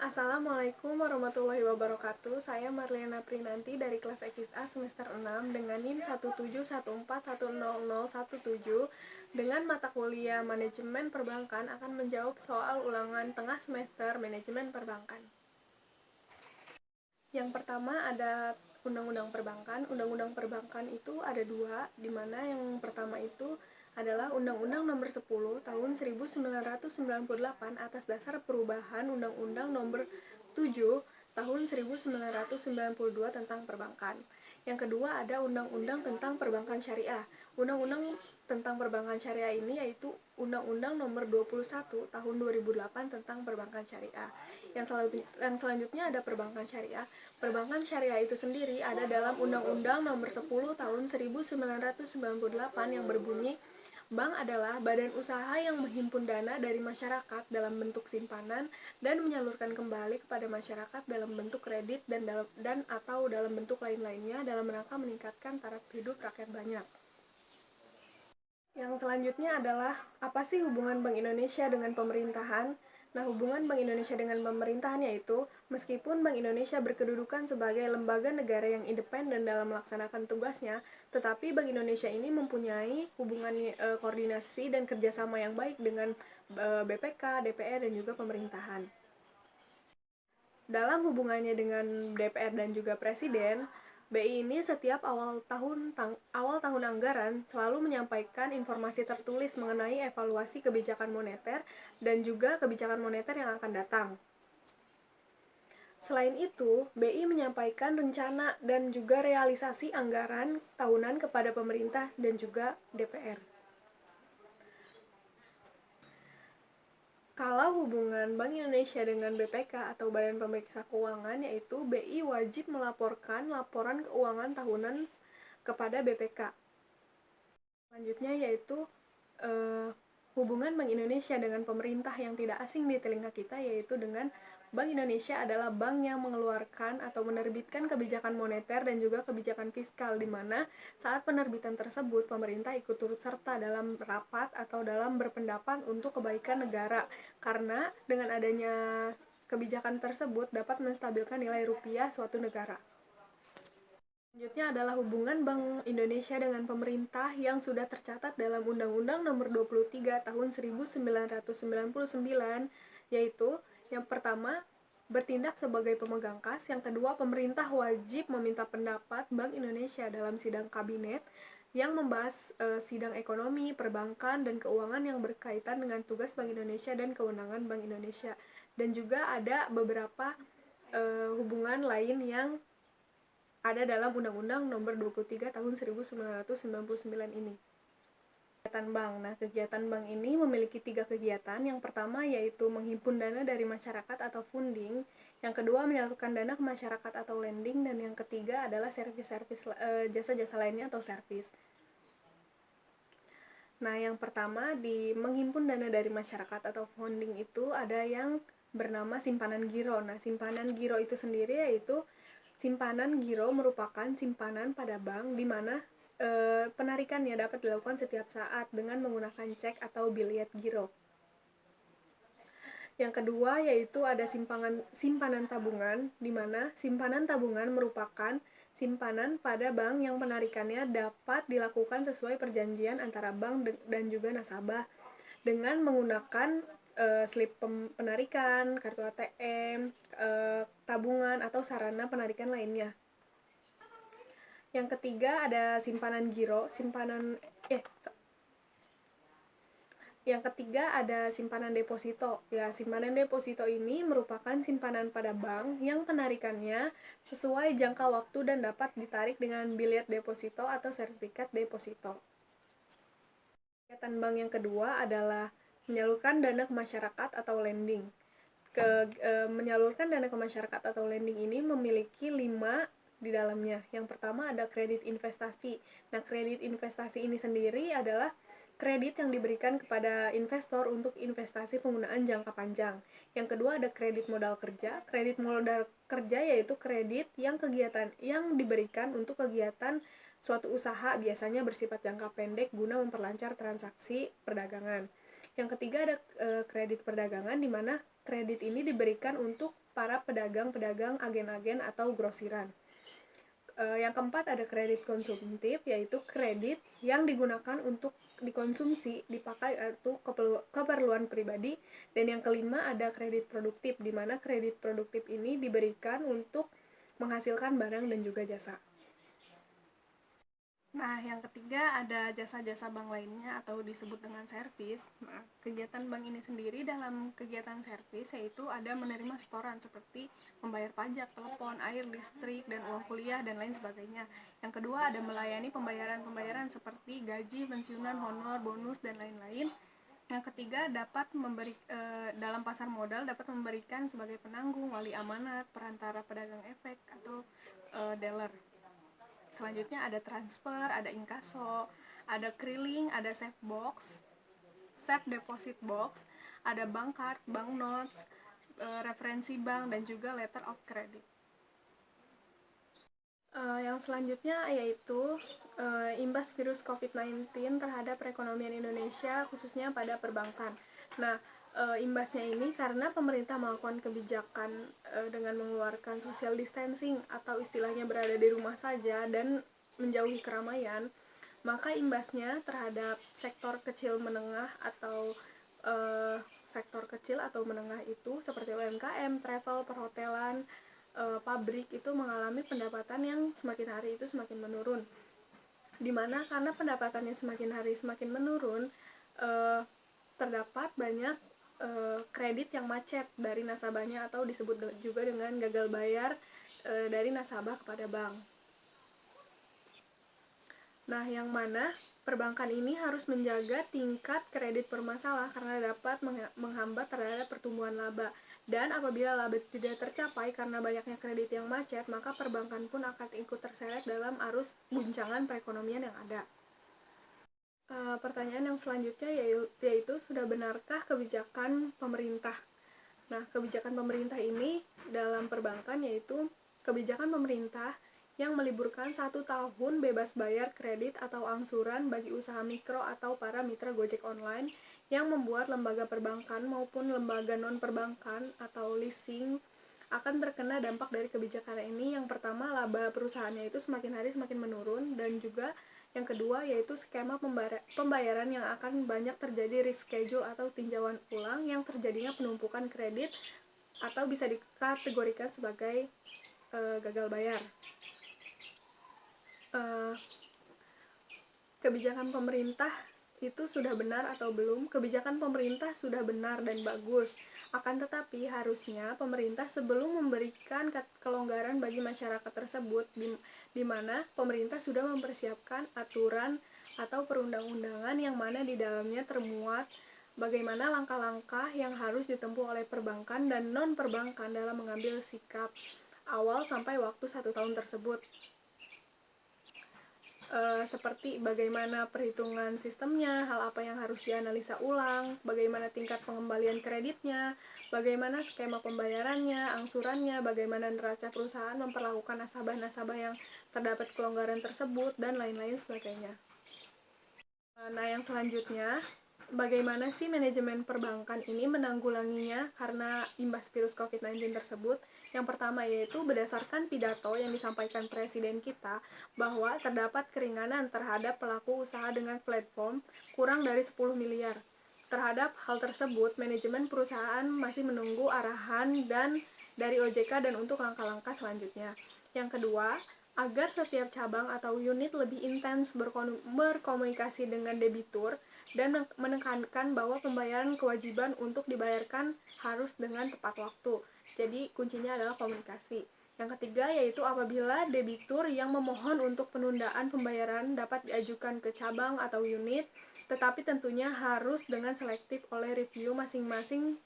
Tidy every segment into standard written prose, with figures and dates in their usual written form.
Assalamualaikum warahmatullahi wabarakatuh. Saya Marliana Prinanti dari kelas XA semester 6 dengan NIM 171410017 dengan mata kuliah Manajemen Perbankan akan menjawab soal ulangan tengah semester Manajemen Perbankan. Yang pertama ada Undang-Undang Perbankan. Undang-Undang Perbankan itu ada dua, di mana yang pertama itu adalah Undang-Undang Nomor 10 Tahun 1998 atas dasar perubahan Undang-Undang Nomor 7 Tahun 1992 tentang perbankan. Yang kedua ada Undang-Undang tentang Perbankan Syariah. Undang-Undang tentang Perbankan Syariah ini yaitu Undang-Undang Nomor 21 Tahun 2008 tentang Perbankan Syariah. Yang selanjutnya ada Perbankan Syariah. Perbankan Syariah itu sendiri ada dalam Undang-Undang Nomor 10 Tahun 1998 yang berbunyi, bank adalah badan usaha yang menghimpun dana dari masyarakat dalam bentuk simpanan dan menyalurkan kembali kepada masyarakat dalam bentuk kredit dan atau dalam bentuk lain-lainnya dalam rangka meningkatkan taraf hidup rakyat banyak. Yang selanjutnya adalah apa sih hubungan Bank Indonesia dengan pemerintahan? Nah, hubungan Bank Indonesia dengan pemerintahan yaitu, meskipun Bank Indonesia berkedudukan sebagai lembaga negara yang independen dalam melaksanakan tugasnya, tetapi Bank Indonesia ini mempunyai hubungan koordinasi dan kerjasama yang baik dengan BPK, DPR, dan juga pemerintahan. Dalam hubungannya dengan DPR dan juga Presiden, BI ini setiap awal tahun anggaran selalu menyampaikan informasi tertulis mengenai evaluasi kebijakan moneter dan juga kebijakan moneter yang akan datang. Selain itu, BI menyampaikan rencana dan juga realisasi anggaran tahunan kepada pemerintah dan juga DPR. Kalau hubungan Bank Indonesia dengan BPK atau Badan Pemeriksa Keuangan, yaitu BI wajib melaporkan laporan keuangan tahunan kepada BPK. Selanjutnya yaitu hubungan Bank Indonesia dengan pemerintah yang tidak asing di telinga kita, yaitu dengan Bank Indonesia adalah bank yang mengeluarkan atau menerbitkan kebijakan moneter dan juga kebijakan fiskal, di mana saat penerbitan tersebut pemerintah ikut turut serta dalam rapat atau dalam berpendapat untuk kebaikan negara, karena dengan adanya kebijakan tersebut dapat menstabilkan nilai rupiah suatu negara. Selanjutnya adalah hubungan Bank Indonesia dengan pemerintah yang sudah tercatat dalam Undang-Undang Nomor 23 Tahun 1999, yaitu yang pertama, bertindak sebagai pemegang kas. Yang kedua, pemerintah wajib meminta pendapat Bank Indonesia dalam sidang kabinet yang membahas sidang ekonomi, perbankan, dan keuangan yang berkaitan dengan tugas Bank Indonesia dan kewenangan Bank Indonesia. Dan juga ada beberapa hubungan lain yang ada dalam Undang-Undang Nomor 23 Tahun 1999 ini. Kegiatan bank. Nah, kegiatan bank ini memiliki 3 kegiatan. Yang pertama yaitu menghimpun dana dari masyarakat atau funding. Yang kedua menyalurkan dana ke masyarakat atau lending. Dan yang ketiga adalah jasa-jasa lainnya atau servis. Nah, yang pertama di menghimpun dana dari masyarakat atau funding itu ada yang bernama simpanan giro. Nah, simpanan giro itu sendiri yaitu simpanan giro merupakan simpanan pada bank di mana penarikannya dapat dilakukan setiap saat dengan menggunakan cek atau biliet giro. Yang kedua yaitu ada simpanan tabungan, di mana simpanan tabungan merupakan simpanan pada bank yang penarikannya dapat dilakukan sesuai perjanjian antara bank dan juga nasabah dengan menggunakan slip penarikan, kartu ATM, tabungan, atau sarana penarikan lainnya. Yang ketiga ada simpanan giro, Yang ketiga ada simpanan deposito. Ya, simpanan deposito ini merupakan simpanan pada bank yang penarikannya sesuai jangka waktu dan dapat ditarik dengan biliet deposito atau sertifikat deposito. Kegiatan bank yang kedua adalah menyalurkan dana ke masyarakat atau lending. Menyalurkan dana ke masyarakat atau lending ini memiliki 5 di dalamnya. Yang pertama ada kredit investasi. Nah, kredit investasi ini sendiri adalah kredit yang diberikan kepada investor untuk investasi penggunaan jangka panjang. Yang kedua ada kredit modal kerja. Kredit modal kerja yaitu kredit yang diberikan untuk kegiatan suatu usaha, biasanya bersifat jangka pendek guna memperlancar transaksi perdagangan. Yang ketiga ada kredit perdagangan, di mana kredit ini diberikan untuk para pedagang-pedagang, agen-agen, atau grosiran. Yang keempat ada kredit konsumtif, yaitu kredit yang digunakan untuk dikonsumsi, dipakai untuk keperluan pribadi. Dan yang kelima ada kredit produktif, di mana kredit produktif ini diberikan untuk menghasilkan barang dan juga jasa. Nah, yang ketiga ada jasa-jasa bank lainnya atau disebut dengan servis. Nah, kegiatan bank ini sendiri dalam kegiatan servis yaitu ada menerima setoran seperti membayar pajak, telepon, air, listrik, dan uang kuliah, dan lain sebagainya. Yang kedua ada melayani pembayaran-pembayaran seperti gaji, pensiunan, honor, bonus, dan lain-lain. Yang ketiga dapat dalam pasar modal dapat memberikan sebagai penanggung, wali amanat, perantara pedagang efek atau dealer. Selanjutnya ada transfer, ada inkaso, ada keriling, ada safe box, safe deposit box, ada bank card, bank notes, referensi bank, dan juga letter of credit. Yang selanjutnya yaitu imbas virus COVID-19 terhadap perekonomian Indonesia, khususnya pada perbankan. Nah, imbasnya ini karena pemerintah melakukan kebijakan dengan mengeluarkan social distancing atau istilahnya berada di rumah saja dan menjauhi keramaian, maka imbasnya terhadap sektor kecil menengah atau sektor kecil atau menengah itu seperti UMKM, travel, perhotelan, pabrik itu mengalami pendapatan yang semakin hari itu semakin menurun. Dimana karena pendapatannya semakin hari semakin menurun, terdapat banyak kredit yang macet dari nasabahnya atau disebut juga dengan gagal bayar dari nasabah kepada bank. Nah, yang mana perbankan ini harus menjaga tingkat kredit bermasalah karena dapat menghambat terhadap pertumbuhan laba. Dan apabila laba tidak tercapai karena banyaknya kredit yang macet, maka perbankan pun akan ikut terseret dalam arus guncangan perekonomian yang ada. Pertanyaan yang selanjutnya yaitu sudah benarkah kebijakan pemerintah? Nah, kebijakan pemerintah ini dalam perbankan yaitu kebijakan pemerintah yang meliburkan 1 tahun bebas bayar kredit atau angsuran bagi usaha mikro atau para mitra Gojek online yang membuat lembaga perbankan maupun lembaga non-perbankan atau leasing akan terkena dampak dari kebijakan ini. Yang pertama, laba perusahaannya itu semakin hari semakin menurun, dan juga yang kedua yaitu skema pembayaran yang akan banyak terjadi reschedule atau tinjauan ulang yang terjadinya penumpukan kredit atau bisa dikategorikan sebagai gagal bayar. Kebijakan pemerintah itu sudah benar atau belum? Kebijakan pemerintah sudah benar dan bagus. Akan tetapi harusnya pemerintah sebelum memberikan kelonggaran bagi masyarakat tersebut, di mana pemerintah sudah mempersiapkan aturan atau perundang-undangan yang mana di dalamnya termuat bagaimana langkah-langkah yang harus ditempuh oleh perbankan dan non-perbankan dalam mengambil sikap awal sampai waktu 1 tahun tersebut. Seperti bagaimana perhitungan sistemnya, hal apa yang harus dianalisa ulang, bagaimana tingkat pengembalian kreditnya, bagaimana skema pembayarannya, angsurannya, bagaimana neraca perusahaan memperlakukan nasabah-nasabah yang terdapat kelonggaran tersebut, dan lain-lain sebagainya. Nah, yang selanjutnya, bagaimana sih manajemen perbankan ini menanggulanginya karena imbas virus COVID-19 tersebut? Yang pertama yaitu berdasarkan pidato yang disampaikan Presiden kita bahwa terdapat keringanan terhadap pelaku usaha dengan platform kurang dari 10 miliar. Terhadap hal tersebut, manajemen perusahaan masih menunggu arahan dan dari OJK dan untuk langkah-langkah selanjutnya. Yang kedua, agar setiap cabang atau unit lebih intens berkomunikasi dengan debitur dan menekankan bahwa pembayaran kewajiban untuk dibayarkan harus dengan tepat waktu. Jadi kuncinya adalah komunikasi. Yang ketiga yaitu apabila debitur yang memohon untuk penundaan pembayaran dapat diajukan ke cabang atau unit, tetapi tentunya harus dengan selektif oleh review masing-masing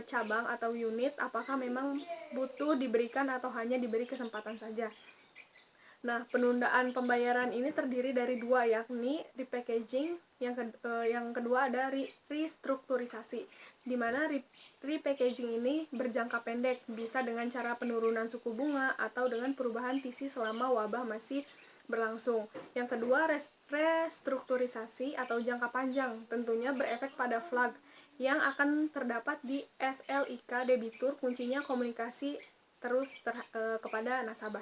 cabang atau unit apakah memang butuh diberikan atau hanya diberi kesempatan saja. Nah, penundaan pembayaran ini terdiri dari 2, yakni repackaging, yang kedua ada restrukturisasi, di mana repackaging ini berjangka pendek, bisa dengan cara penurunan suku bunga atau dengan perubahan TC selama wabah masih berlangsung. Yang kedua, restrukturisasi atau jangka panjang, tentunya berefek pada flag, yang akan terdapat di SLIK debitur. Kuncinya komunikasi terus kepada nasabah.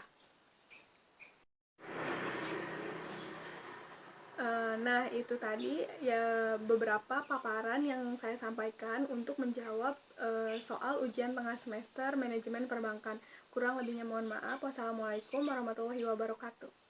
Nah, itu tadi ya beberapa paparan yang saya sampaikan untuk menjawab soal ujian tengah semester manajemen perbankan. Kurang lebihnya mohon maaf. Wassalamualaikum warahmatullahi wabarakatuh.